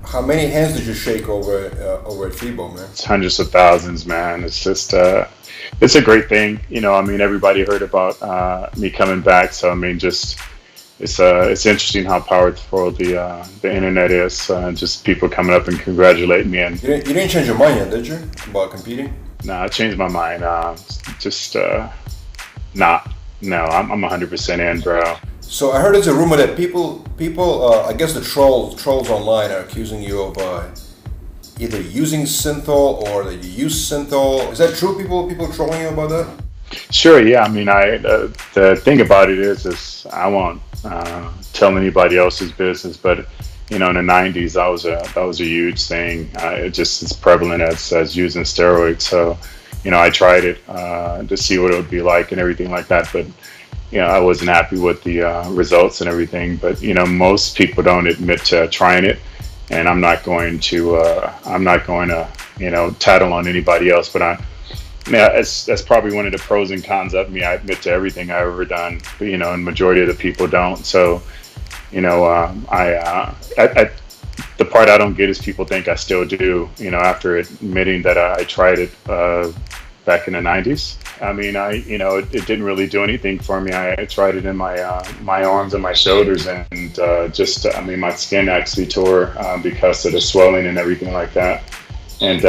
How many hands did you shake over at FIBO, man? It's hundreds of thousands, man. It's just it's a great thing. I mean, everybody heard about me coming back, so I mean, just it's interesting how powerful the internet is. Just people coming up and congratulating me. And You didn't change your mind yet, did you, about competing? nah, I changed my mind. Just not. No, I'm 100% in, bro. So I heard there's a rumor that people, I guess the trolls online are accusing you of either using synthol or that you use synthol. Is that true? People trolling you about that? Sure, yeah. I mean, the thing about it is I won't tell anybody else's business, but in the '90s, that was a huge thing. It's prevalent as using steroids. So, I tried it to see what it would be like and everything like that, but I wasn't happy with the results and everything. But most people don't admit to trying it, and I'm not going to tattle on anybody else. But yeah, that's probably one of the pros and cons of me. I admit to everything I've ever done, but, and majority of the people don't. So, I the part I don't get is people think I still do. After admitting that I tried it back in the '90s. I mean, it didn't really do anything for me. I tried it in my arms and my shoulders, and I mean, my skin actually tore because of the swelling and everything like that. And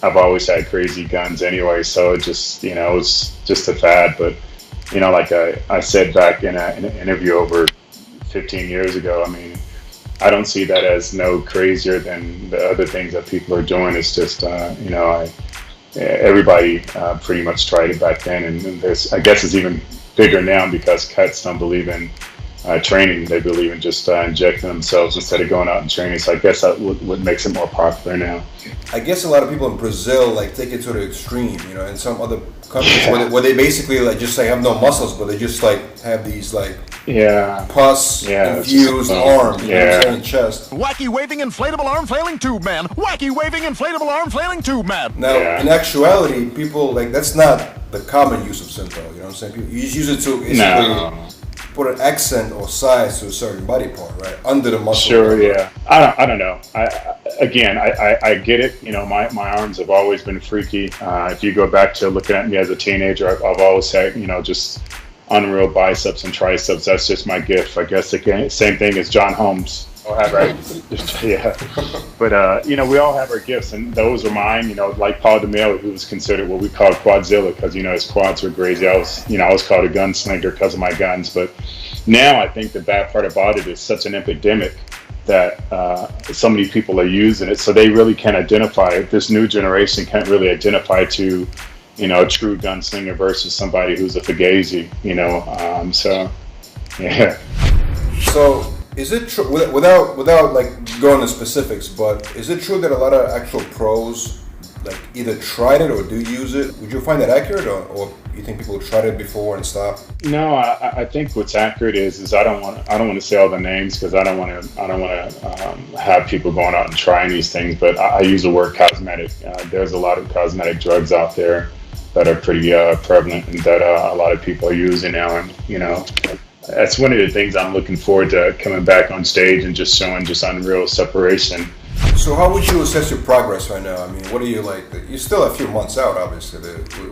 I've always had crazy guns anyway, so it just, it was just a fad. But, like I said back in an interview over 15 years ago, I mean, I don't see that as no crazier than the other things that people are doing. It's just, everybody pretty much tried it back then, and I guess it's even bigger now because cuts don't believe in training. They believe in just injecting themselves instead of going out and training. So I guess that what makes it more popular now. I guess a lot of people in Brazil take it to the extreme, and some other countries where they basically just have no muscles, but they just have these pus infused arm, chest. Wacky waving inflatable arm flailing tube man. Wacky waving inflatable arm flailing tube man. Now, in actuality, people that's not the common use of synthol. You know what I'm saying? People, you just use it to basically put an accent or size to a certain body part, right under the muscle. Sure, yeah. I don't know. I get it. My arms have always been freaky. If you go back to looking at me as a teenager, I've always had just unreal biceps and triceps. That's just my gift. I guess again, same thing as John Holmes. Right? Yeah. But we all have our gifts, and those are mine. Like Paul DeMille, who was considered what we call Quadzilla because his quads were crazy. I was called a gunslinger because of my guns. But now I think the bad part about it is such an epidemic that so many people are using it, so they really can't identify it. This new generation can't really identify to a true gunslinger versus somebody who's a fugazi. So yeah. So. Is it true, without going into specifics, but is it true that a lot of actual pros either tried it or do use it? Would you find that accurate, or you think people tried it before and stopped? No, I think what's accurate is I don't want to say all the names because I don't want to have people going out and trying these things. But I use the word cosmetic. There's a lot of cosmetic drugs out there that are pretty prevalent and that a lot of people are using now, and that's one of the things I'm looking forward to, coming back on stage and just showing just unreal separation. So how would you assess your progress right now? I mean, what are you You're still a few months out, obviously.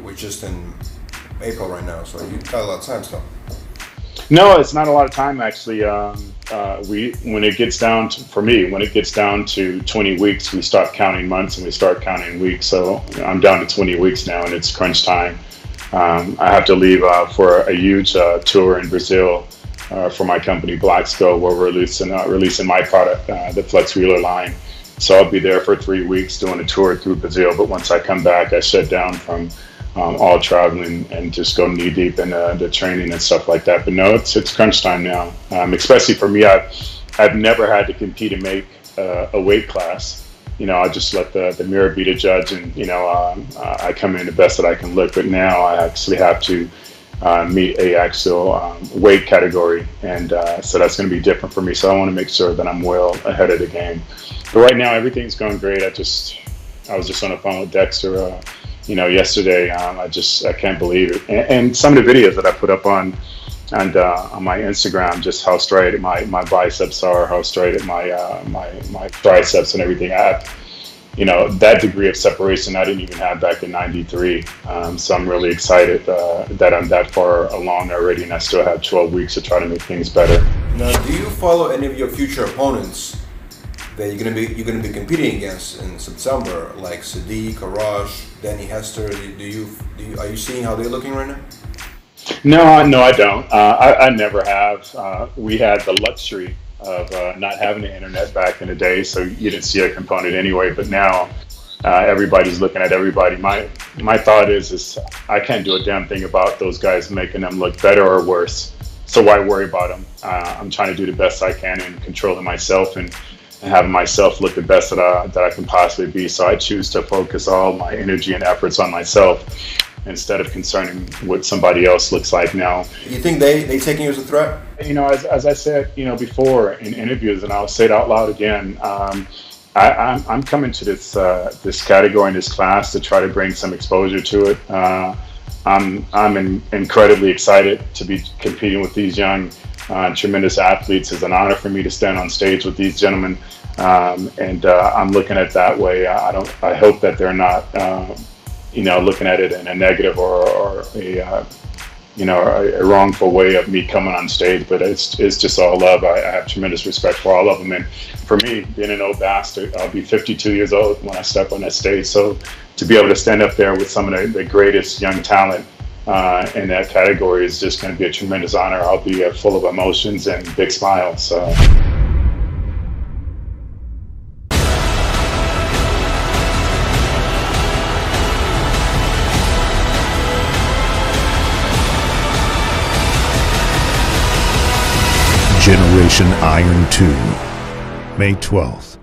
We're just in April right now, so you've got a lot of time still. No, it's not a lot of time, actually. When it gets down to 20 weeks, we stop counting months and we start counting weeks. So I'm down to 20 weeks now, and it's crunch time. I have to leave for a huge tour in Brazil for my company Black Skull, where we're releasing my product, the Flex Wheeler line. So I'll be there for 3 weeks doing a tour through Brazil. But once I come back, I shut down from all traveling and just go knee deep in the training and stuff like that. But no, it's crunch time now. Especially for me, I've never had to compete and make a weight class. I just let the mirror be the judge, and I come in the best that I can look. But now I actually have to meet a actual weight category, and so that's going to be different for me. So I want to make sure that I'm well ahead of the game. But right now everything's going great. I was just on the phone with Dexter, yesterday. I can't believe it. And some of the videos that I put up on And on my Instagram, just how straight my biceps are, how straight my triceps and everything. I have, that degree of separation I didn't even have back in '93. So I'm really excited that I'm that far along already, and I still have 12 weeks to try to make things better. Now, do you follow any of your future opponents that you're gonna be competing against in September, like Sadiq, Arash, Danny Hester? Are you seeing how they're looking right now? No, I don't. I never have. We had the luxury of not having the internet back in the day, so you didn't see a component anyway. But now everybody's looking at everybody. My thought is I can't do a damn thing about those guys making them look better or worse. So why worry about them? I'm trying to do the best I can and controlling myself and having myself look the best that I can possibly be. So I choose to focus all my energy and efforts on myself instead of concerning what somebody else looks like now. You think they taking you as a threat? As I said, before in interviews, and I'll say it out loud again, I'm coming to this category in this class to try to bring some exposure to it. I'm incredibly excited to be competing with these young, tremendous athletes. It's an honor for me to stand on stage with these gentlemen, and I'm looking at it that way. I hope that they're not, looking at it in a negative or a wrongful way of me coming on stage. But it's just all love. I have tremendous respect for all of them. And for me, being an old bastard, I'll be 52 years old when I step on that stage. So to be able to stand up there with some of the greatest young talent in that category is just going to be a tremendous honor. I'll be full of emotions and big smiles. So. Generation Iron 2, May 12th.